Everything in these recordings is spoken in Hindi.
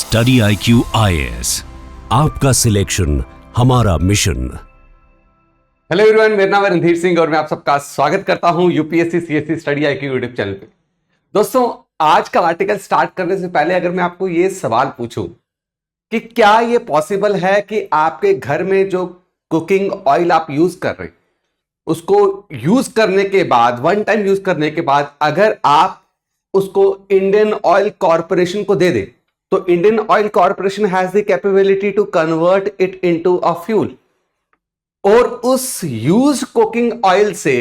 स्टडी IQ IAS, आपका सिलेक्शन हमारा मिशन। हेलो एवरीवन, मेरा नाम है रणधीर सिंह और मैं आप सबका स्वागत करता हूं UPSC CSC study IQ YouTube channel पे। दोस्तों, आज का आर्टिकल स्टार्ट करने से पहले अगर मैं आपको ये सवाल पूछूं कि क्या ये पॉसिबल है कि आपके घर में जो कुकिंग ऑयल आप यूज कर रहे हैं उसको यूज करने के बाद, वन टाइम यूज करने के बाद अगर आप उसको इंडियन ऑयल कॉर्पोरेशन को दे दें तो Indian Oil Corporation has the capability to convert it into a fuel, और उस यूज कुकिंग ऑयल से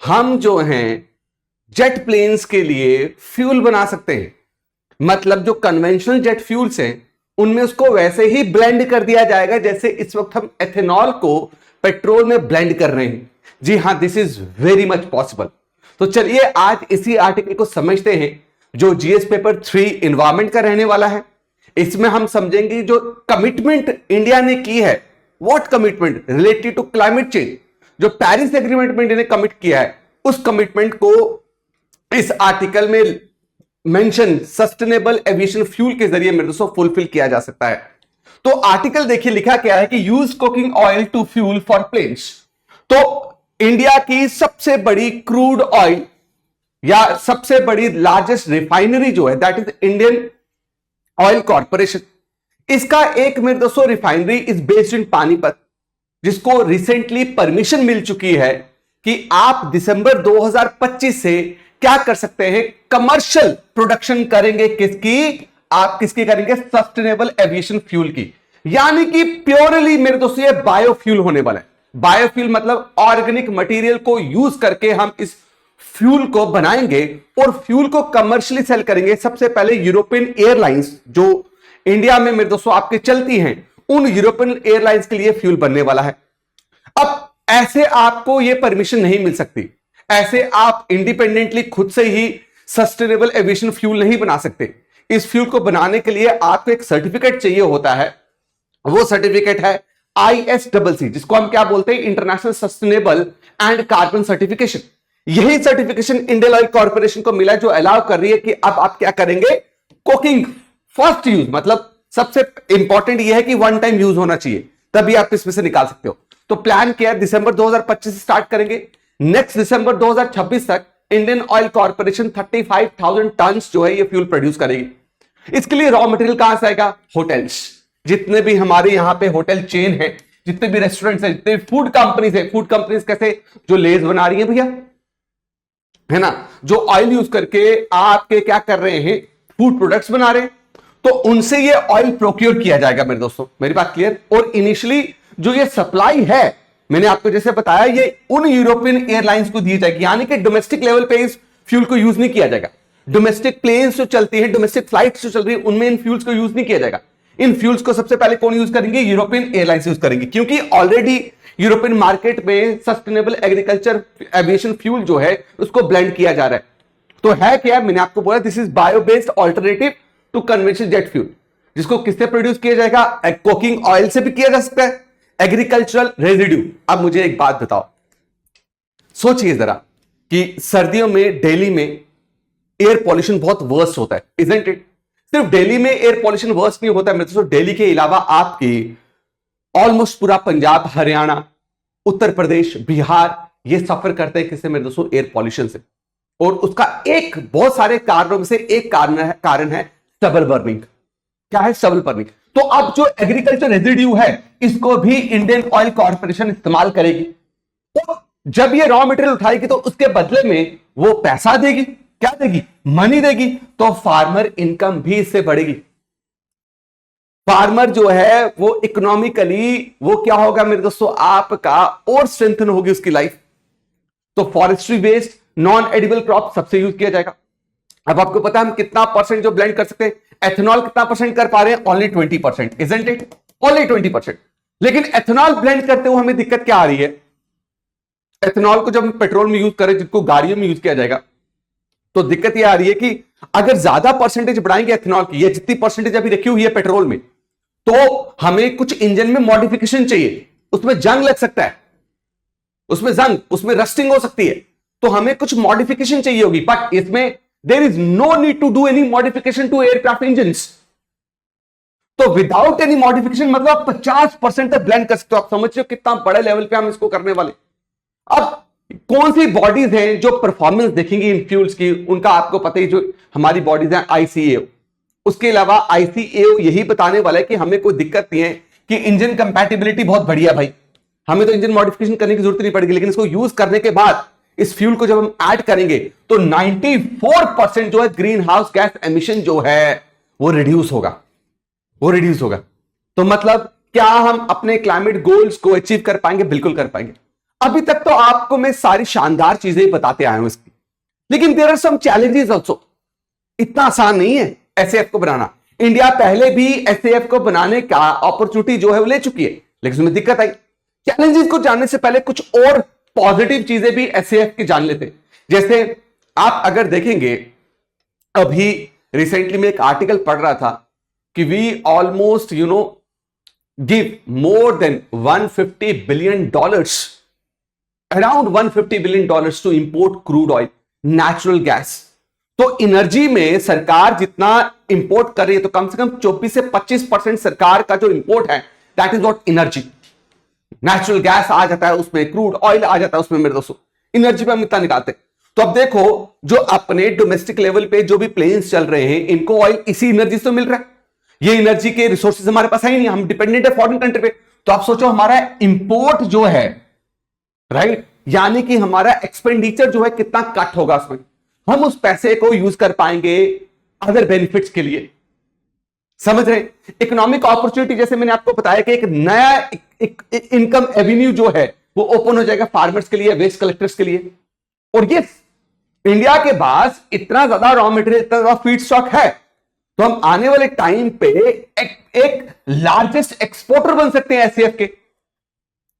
हम जो हैं जेट प्लेन्स के लिए फ्यूल बना सकते हैं। मतलब जो कन्वेंशनल जेट फ्यूल्स हैं उनमें उसको वैसे ही ब्लेंड कर दिया जाएगा जैसे इस वक्त हम एथेनॉल को पेट्रोल में ब्लेंड कर रहे हैं। जी हां, this is very much possible. तो चलिए आज इसी आर्टिकल को समझते हैं जो जीएस पेपर 3 एनवायरमेंट का रहने वाला है। इसमें हम समझेंगे जो कमिटमेंट इंडिया ने की है, what commitment related to climate change, जो पेरिस एग्रीमेंट में इंडिया ने कमिट किया है उस कमिटमेंट को इस आर्टिकल में मेंशन सस्टेनेबल एविएशन फ्यूल के जरिए मेरे दोस्तों फुलफिल किया जा सकता है। तो आर्टिकल देखिए लिखा क्या है कि use cooking oil to fuel for planes. तो इंडिया की सबसे बड़ी क्रूड ऑयल या सबसे बड़ी लार्जेस्ट रिफाइनरी जो है that is Indian Oil corporation, इसका एक मेरे दोस्तों refinery is based in Panipat, जिसको रिसेंटली परमिशन मिल चुकी है कि आप दिसंबर 2025 से क्या कर सकते हैं, कमर्शियल प्रोडक्शन करेंगे। किसकी? आप किसकी करेंगे? सस्टेनेबल एविएशन फ्यूल की, यानी कि प्योरली मेरे दोस्तों ये बायोफ्यूल होने वाला है। बायोफ्यूल मतलब ऑर्गेनिक मटेरियल को यूज करके हम इस फ्यूल को बनाएंगे और फ्यूल को कमर्शियली सेल करेंगे। सबसे पहले यूरोपियन एयरलाइंस जो इंडिया में मेरे दोस्तों आपके चलती हैं, उन यूरोपियन एयरलाइंस के लिए फ्यूल बनने वाला है। अब ऐसे आपको यह परमिशन नहीं मिल सकती, ऐसे आप इंडिपेंडेंटली खुद से ही सस्टेनेबल एविएशन फ्यूल नहीं बना सकते। इस फ्यूल को बनाने के लिए आपको एक सर्टिफिकेट चाहिए होता है, वो सर्टिफिकेट है ISCC, जिसको हम क्या बोलते हैं, international sustainable and carbon certification. यही सर्टिफिकेशन इंडियन ऑयल कॉर्पोरेशन को मिला जो अलाउ कर रही है कि अब आप क्या करेंगे, कुकिंग फर्स्ट यूज, मतलब सबसे इंपॉर्टेंट यह है कि वन टाइम यूज होना चाहिए, तभी आप इसमें से निकाल सकते हो। तो प्लान किया दिसंबर 2025 से स्टार्ट करेंगे, नेक्स्ट दिसंबर 2026 तक इंडियन ऑयल कॉर्पोरेशन 35,000 टन जो है ये फ्यूल प्रोड्यूस करेगी। इसके लिए रॉ मटेरियल कहां से आएगा? होटल्स, जितने भी हमारे यहां पे होटल चेन है, जितने भी रेस्टोरेंट्स हैं, जितने भी फूड कंपनीज है, फूड कंपनीज कैसे, जो लेज बना रही है भैया, है ना, जो ऑयल यूज करके आपके क्या कर रहे हैं, फूड प्रोडक्ट्स बना रहे हैं, तो उनसे ये ऑयल प्रोक्योर किया जाएगा मेरे दोस्तों। मेरी बात क्लियर? और इनिशियली जो ये सप्लाई है, मैंने आपको जैसे बताया, ये उन यूरोपियन एयरलाइंस को दी जाएगी, यानी कि डोमेस्टिक लेवल पे इस फ्यूल को यूज नहीं किया जाएगा। डोमेस्टिक प्लेन्स जो चलती है, डोमेस्टिक फ्लाइट्स जो चल रही है, उनमें इन फ्यूल्स को यूज नहीं किया जाएगा। इन फ्यूल्स को सबसे पहले कौन यूज करेंगे? यूरोपियन एयरलाइंस यूज करेंगे, क्योंकि ऑलरेडी यूरोपियन मार्केट में सस्टेनेबल एग्रीकल्चर एविएशन फ्यूल जो है उसको ब्लेंड किया जा रहा है। तो है क्या? मैंने आपको बोला this is bio based alternative to conventional jet fuel, जिसको किससे प्रोड्यूस किया जाएगा? कुकिंग ऑयल से भी किया जा सकता है, एग्रीकल्चरल रेजिड्यू। अब मुझे एक बात बताओ, सोचिए जरा कि सर्दियों में दिल्ली में एयर पॉल्यूशन बहुत वर्स्ट होता है, इजंट इट? सिर्फ दिल्ली में एयर पॉल्यूशन वर्स्ट नहीं होता है मेरे दोस्तों, दिल्ली के अलावा आपकी ऑलमोस्ट पूरा पंजाब, हरियाणा, उत्तर प्रदेश, बिहार ये सफर करते हैं किससे मेरे दोस्तों? एयर पॉल्यूशन से। और उसका एक बहुत सारे कारणों में से एक कारण है स्टबल बर्निंग। क्या है? Stubble burning. तो अब जो एग्रीकल्चर रेजिड्यू है इसको भी इंडियन ऑयल कॉर्पोरेशन इस्तेमाल करेगी, और जब ये रॉ मटेरियल उठाएगी तो उसके बदले में वो पैसा देगी। क्या देगी? मनी देगी। तो फार्मर इनकम भी इससे बढ़ेगी। फार्मर जो है वो इकोनॉमिकली वो क्या होगा मेरे दोस्तों, आपका और स्ट्रेंथन होगी उसकी लाइफ। तो forestry based non edible crop सबसे यूज किया जाएगा। अब आपको पता है हम कितना परसेंट जो ब्लेंड कर सकते हैं, एथेनॉल कितना परसेंट कर पा रहे हैं? Only 20%, isn't it? ओनली 20%। लेकिन एथेनॉल ब्लेंड करते हुए हमें दिक्कत क्या आ रही है? एथेनॉल को जब हम पेट्रोल में यूज करें, जिसको गाड़ियों में यूज किया जाएगा, तो दिक्कत यह आ रही है कि अगर ज्यादा परसेंटेज बढ़ाएंगे एथेनॉल की, ये जितनी परसेंटेज अभी रखी हुई है पेट्रोल में, तो हमें कुछ इंजन में मॉडिफिकेशन चाहिए, उसमें जंग लग सकता है, उसमें रस्टिंग हो सकती है, तो हमें कुछ मॉडिफिकेशन चाहिए होगी। बट इसमें there is no need to do any modification to aircraft engines. तो विदाउट एनी मॉडिफिकेशन मतलब आप 50% तक ब्लेंड कर सकते हो। आप समझ रहे हो कितना बड़े लेवल पे हम इसको करने वाले। अब कौन सी बॉडीज हैं जो परफॉर्मेंस देखेंगी इन फ्यूल्स की, उनका आपको पता ही, जो हमारी बॉडीज हैं ICAO। उसके अलावा ICAO यही बताने वाला है कि हमें कोई दिक्कत नहीं है, कि इंजन कंपैटिबिलिटी बहुत बढ़िया भाई, हमें तो इंजन मॉडिफिकेशन करने की जरूरत नहीं पड़ेगी, लेकिन इसको यूज करने के बाद इस फ्यूल को जब हम ऐड करेंगे तो 94% जो है ग्रीन हाउस गैस एमिशन जो है वो रिड्यूस होगा, वो रिड्यूस होगा। तो मतलब क्या हम अपने क्लाइमेट गोल्स को अचीव कर पाएंगे? बिल्कुल कर पाएंगे। अभी तक तो आपको मैं सारी शानदार चीजें बताते आया हूं इसकी, लेकिन there are some challenges also. इतना आसान नहीं है SAF को बनाना। इंडिया पहले भी SAF को बनाने का अपॉर्चुनिटी जो है वो ले चुकी है, लेकिन उसमें दिक्कत आई। चैलेंजेस को जानने से पहले कुछ और पॉजिटिव चीजें भी SAF की जान लेते। जैसे आप अगर देखेंगे, अभी रिसेंटली में एक आर्टिकल पढ़ रहा था कि we almost give more than $150 billion, around $150 billion to import crude oil, natural gas। तो एनर्जी में सरकार जितना इंपोर्ट कर रही है, तो कम से कम 24 से 25% सरकार का जो इंपोर्ट है, that is not energy. Natural gas आ जाता है उसमें, क्रूड ऑयल आ जाता है उसमें। मेरे दोस्तों, एनर्जी पे हम इतना निकालते हैं। तो अब देखो, जो अपने डोमेस्टिक लेवल पे जो भी प्लेन्स चल रहे हैं, इनको ऑयल इसी एनर्जी से मिल रहा है। ये एनर्जी के रिसोर्सेज हमारे पास है ही नहीं, हम डिपेंडेंट है फॉरेन कंट्री पे। तो आप सोचो हमारा इंपोर्ट जो है, राइट, यानी कि हमारा एक्सपेंडिचर जो है कितना कट होगा उसमें। हम उस पैसे को यूज कर पाएंगे अदर बेनिफिट्स के लिए। समझ रहे? इकोनॉमिक अपॉर्चुनिटी, जैसे मैंने आपको बताया कि एक नया इनकम एवेन्यू जो है वो ओपन हो जाएगा फार्मर्स के लिए, वेस्ट कलेक्टर्स के लिए। और ये इंडिया के पास इतना ज्यादा रॉ मटेरियल, इतना ज्यादा फीड स्टॉक है, तो हम आने वाले टाइम पे एक लार्जेस्ट एक्सपोर्टर बन सकते हैं SAF के।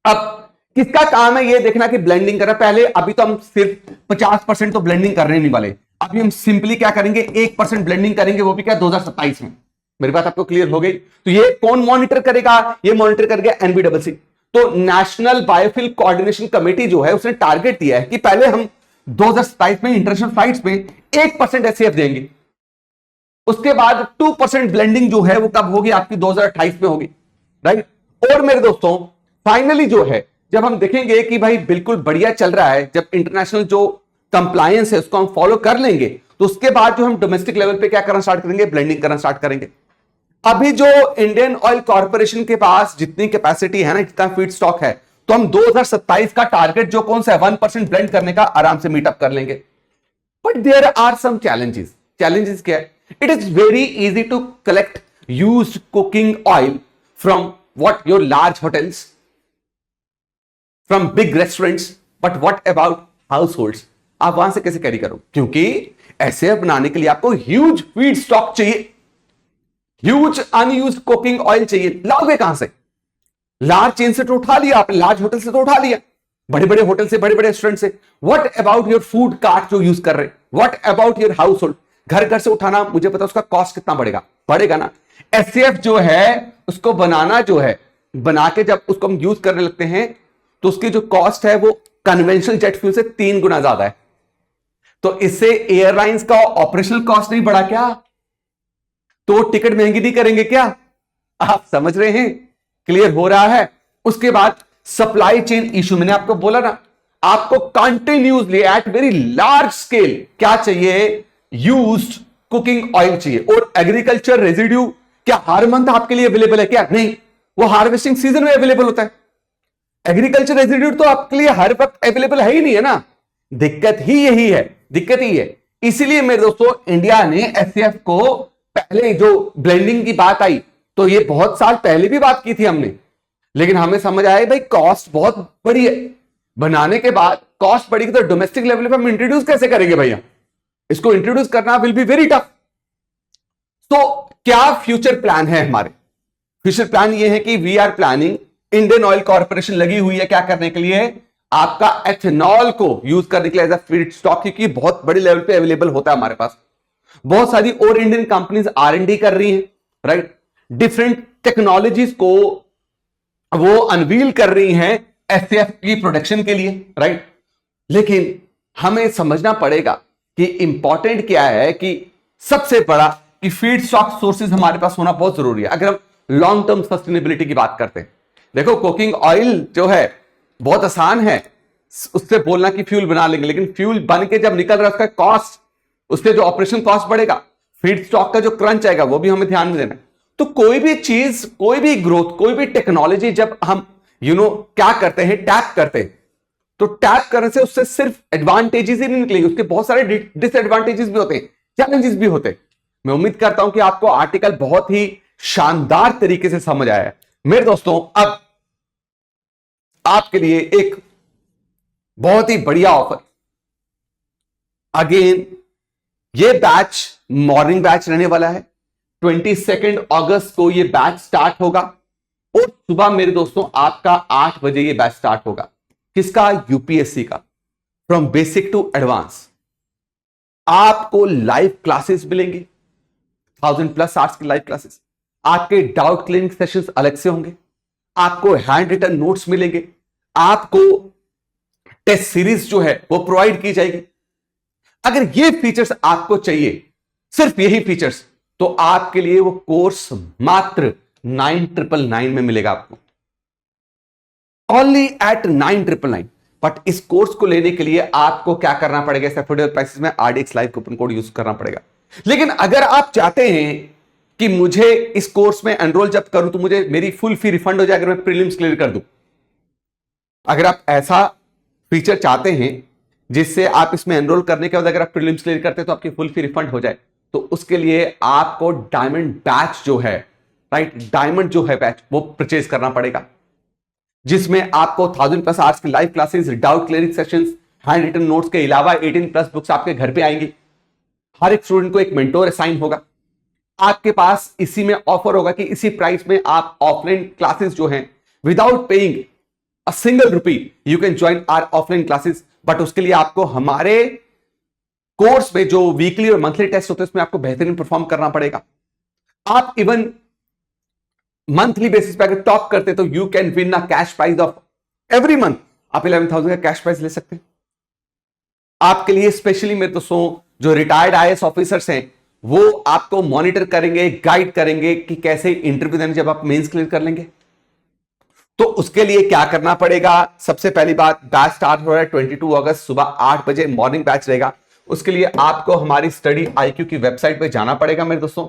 अब किसका काम है ये देखना कि ब्लेंडिंग करना। पहले अभी तो हम सिर्फ 50% तो ब्लेंडिंग करने नहीं वाले। अभी हम सिंपली क्या करेंगे, 1% ब्लेंडिंग करेंगे, वो भी क्या 2027 में। मेरी बात आपको क्लियर हो गई? तो ये कौन मॉनिटर करेगा? ये मॉनिटर करेगा NBCC। तो नेशनल बायोफ्यूल कोऑर्डिनेशन कमेटी जो है, उसने टारगेट दिया है कि पहले हम 2027 में इंटरनेशनल फ्लाइट्स में 1% SAF देंगे। उसके बाद 2% ब्लेंडिंग जो है वो कब होगी? आपकी 2028 में होगी, राइट। और मेरे दोस्तों, फाइनली जो है, जब हम देखेंगे कि भाई बिल्कुल बढ़िया चल रहा है, जब इंटरनेशनल जो कंप्लायंस है उसको हम फॉलो कर लेंगे, तो उसके बाद जो हम डोमेस्टिक लेवल पे क्या करना स्टार्ट करेंगे, ब्लेंडिंग करना स्टार्ट करेंगे। अभी जो इंडियन ऑयल कॉर्पोरेशन के पास जितनी कैपेसिटी है ना, जितना फीड स्टॉक है, तो हम 2027 का टारगेट जो कौन सा है 1% ब्लेंड करने का, आराम से मीटअप कर लेंगे। But there are some challenges. Challenges क्या है? It is very easy to collect used cooking oil from your large hotels, from big restaurants, but what about households? आप वहां से कैसे कैरी करो? क्योंकि SAF बनाने के लिए आपको ह्यूज फीड स्टॉक चाहिए, ह्यूज अनयूज्ड कुकिंग ऑयल चाहिए। लाओगे कहां से? लार्ज चेन से तो उठा लिया आपने, लार्ज होटल से तो उठा लिया, बड़े बड़े होटल से, बड़े बड़े रेस्टोरेंट से। What about your food cart जो यूज कर रहे हैं? What about your house hold? घर से उठाना, मुझे पता उसका कॉस्ट कितना बढ़ेगा ना। SAF जो है उसको बनाना जो है, बना के जब उसको हम यूज करने लगते हैं, तो उसकी जो कॉस्ट है वो कन्वेंशनल जेट फ्यूल से 3 गुना ज्यादा है। तो इससे एयरलाइंस का ऑपरेशनल कॉस्ट नहीं बढ़ा क्या? तो टिकट महंगी नहीं करेंगे क्या? आप समझ रहे हैं? क्लियर हो रहा है? उसके बाद सप्लाई चेन इशू, मैंने आपको बोला ना, आपको continuously at very large scale क्या चाहिए? यूज्ड कुकिंग ऑयल चाहिए। और एग्रीकल्चर रेजिड्यू क्या हर मंथ आपके लिए अवेलेबल है क्या? नहीं, वो हार्वेस्टिंग सीजन में अवेलेबल होता है। एग्रीकल्चर रेजिड्यू तो आपके लिए हर वक्त अवेलेबल है ही नहीं है ना। दिक्कत ही यही है, दिक्कत ही है। इसीलिए मेरे दोस्तों, इंडिया ने SAF को, पहले जो ब्लेंडिंग की बात आई, तो ये बहुत साल पहले भी बात की थी हमने, लेकिन हमें समझ आया भाई कॉस्ट बहुत बड़ी है। बनाने के बाद कॉस्ट बढ़ेगी तो डोमेस्टिक लेवल पे हम इंट्रोड्यूस कैसे करेंगे भैया? इसको इंट्रोड्यूस करना विल बी वेरी टफ। तो क्या फ्यूचर प्लान है हमारे? फ्यूचर प्लान ये है कि we are planning, Indian Oil Corporation लगी हुई है क्या करने के लिए? आपका एथेनॉल को यूज करने के लिए एज अ फीड स्टॉक, क्योंकि बहुत बड़ी लेवल पे अवेलेबल होता है हमारे पास। बहुत सारी और इंडियन कंपनीज R&D कर रही हैं, राइट। डिफरेंट टेक्नोलॉजीज को वो अनवील कर रही हैं SAF की प्रोडक्शन के लिए, राइट। लेकिन हमें समझना पड़ेगा कि इंपॉर्टेंट क्या है, कि सबसे बड़ा कि फीड स्टॉक सोर्सेज हमारे पास होना बहुत जरूरी है। अगर हम लॉन्ग टर्म सस्टेनेबिलिटी की बात करते हैं। देखो कुकिंग ऑयल जो है बहुत आसान है, उससे बोलना कि फ्यूल बना लेंगे, लेकिन फ्यूल बन के जब निकल रहा है उसका कॉस्ट, उससे जो ऑपरेशन कॉस्ट बढ़ेगा, फीड स्टॉक का जो क्रंच आएगा वो भी हमें ध्यान में देना है। तो कोई भी चीज, कोई भी ग्रोथ, कोई भी टेक्नोलॉजी जब हम क्या करते हैं, टैप करते हैं, तो टैप करने से उससे सिर्फ एडवांटेजेस ही नहीं निकलेंगे, उसके बहुत सारे डिसएडवांटेजेस भी होते हैं, चैलेंजेस भी होते हैं। मैं उम्मीद करता हूं कि आपको आर्टिकल बहुत ही शानदार तरीके से समझ आया है। मेरे दोस्तों, अब आपके लिए एक बहुत ही बढ़िया ऑफर, अगेन ये बैच मॉर्निंग बैच रहने वाला है। 22 अगस्त को ये बैच स्टार्ट होगा और सुबह मेरे दोस्तों आपका 8 बजे ये बैच स्टार्ट होगा। किसका? यूपीएससी का, फ्रॉम बेसिक टू एडवांस। आपको लाइव क्लासेस मिलेंगे, 1000+ आवर्स की लाइव क्लासेस। आपके डाउट क्लियरिंग सेशंस अलग से होंगे, आपको हैंड रिटन नोट्स मिलेंगे, आपको टेस्ट सीरीज जो है वो प्रोवाइड की जाएगी। अगर ये फीचर्स आपको चाहिए, सिर्फ यही फीचर्स, तो आपके लिए वो कोर्स मात्र 9999 में मिलेगा आपको, ओनली एट 9999। बट इस कोर्स को लेने के लिए आपको क्या करना पड़ेगा? इस अफोर्डेबल प्राइसेस में RDX live coupon code use करना पड़ेगा। लेकिन अगर आप चाहते हैं कि मुझे इस कोर्स में एनरोल जब करूं तो मुझे मेरी फुल फी रिफंड हो जाए अगर मैं प्रीलिम्स क्लियर कर दूं, अगर आप ऐसा फीचर चाहते हैं जिससे आप इसमें एनरोल करने के बाद अगर आप प्रीलिम्स क्लियर करते हैं तो आपकी फुल फी रिफंड हो जाए, तो उसके लिए आपको डायमंड बैच जो है, राइट, डायमंड जो है बैच, वो परचेज करना पड़ेगा, जिसमें आपको 1000+ आवर्स की live classes, doubt clearing sessions, hand written notes के अलावा 18+ बुक्स आपके घर पे आएंगी। हर एक स्टूडेंट को एक मेंटोर असाइन होगा। आपके पास इसी में ऑफर होगा कि इसी प्राइस में आप ऑफलाइन क्लासेस जो हैं, without paying a single rupee, you can join our offline classes. But उसके लिए आपको हमारे कोर्स में जो वीकली और मंथली टेस्ट होते हैं उसमें आपको बेहतरीन परफॉर्म करना पड़ेगा। आप इवन मंथली बेसिस पे अगर टॉप करते तो you can win a cash prize of every month, आप 11,000 का कैश प्राइज ले सकते हैं। आपके लिए स्पेशली मेरे दोस्तों जो रिटायर्ड IAS ऑफिसर्स हैं वो आपको मॉनिटर करेंगे, गाइड करेंगे कि कैसे इंटरव्यू देने जब आप मेंस क्लियर कर लेंगे। तो उसके लिए क्या करना पड़ेगा? सबसे पहली बात, बैच स्टार्ट हो रहा है 22 अगस्त सुबह 8 बजे, मॉर्निंग बैच रहेगा। उसके लिए आपको हमारी स्टडी IQ की वेबसाइट पे जाना पड़ेगा मेरे दोस्तों।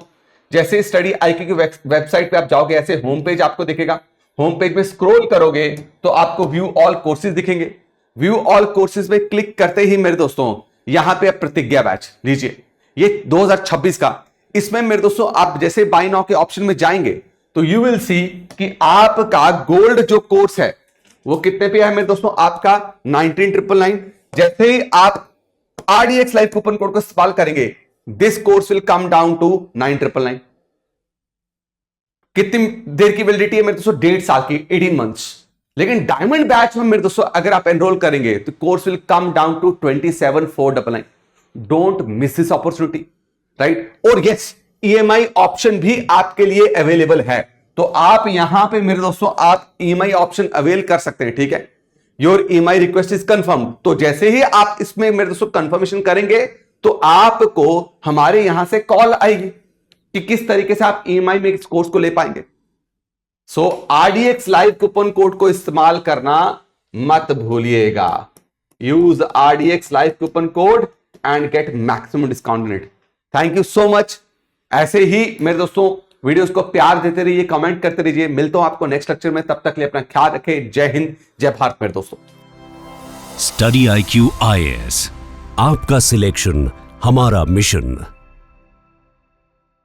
जैसे स्टडी IQ की वेबसाइट पे आप जाओगे, ऐसे होम पेज आपको दिखेगा। होम पेज में स्क्रॉल करोगे तो आपको व्यू ऑल कोर्सेज दिखेंगे। व्यू ऑल कोर्सेज में क्लिक करते ही मेरे दोस्तों यहां पे प्रतिज्ञा बैच लीजिए, ये 2026 का। इसमें मेरे दोस्तों आप जैसे बाय नाउ के ऑप्शन में जाएंगे तो यू विल सी कि आपका गोल्ड जो कोर्स है वो कितने पे है मेरे दोस्तों? आपका 19,999। जैसे ही आप RDX लाइव कूपन कोड को इस्तेमाल करेंगे, this course will come down to 9,999। कितनी देर की वैलिडिटी है मेरे दोस्तों? 1.5 साल की, 18 मंथ्स। लेकिन डायमंड बैच में मेरे दोस्तों अगर आप एनरोल करेंगे तो course will come down to 27,499। Don't miss this opportunity, right. और यस, EMI ऑप्शन भी आपके लिए अवेलेबल है, तो आप यहां पे मेरे दोस्तों आप EMI ऑप्शन अवेल कर सकते हैं, ठीक है। Your EMI request is confirm, तो जैसे ही आप इसमें मेरे दोस्तों कंफर्मेशन करेंगे तो आपको हमारे यहां से कॉल आएगी कि किस तरीके से आप EMI में इस कोर्स को ले पाएंगे। सो RDX लाइव कूपन कोड को इस्तेमाल करना मत भूलिएगा। Use RDX live coupon code and get maximum discount on it. Thank you so much. ऐसे ही मेरे दोस्तों वीडियोस को प्यार देते रहिए, कमेंट करते रहिए। मिलता हूं आपको नेक्स्ट लेक्चर में, तब तक के लिए अपना ख्याल रखें। जय हिंद, जय भारत मेरे दोस्तों। स्टडी IQ IAS, आपका सिलेक्शन हमारा मिशन।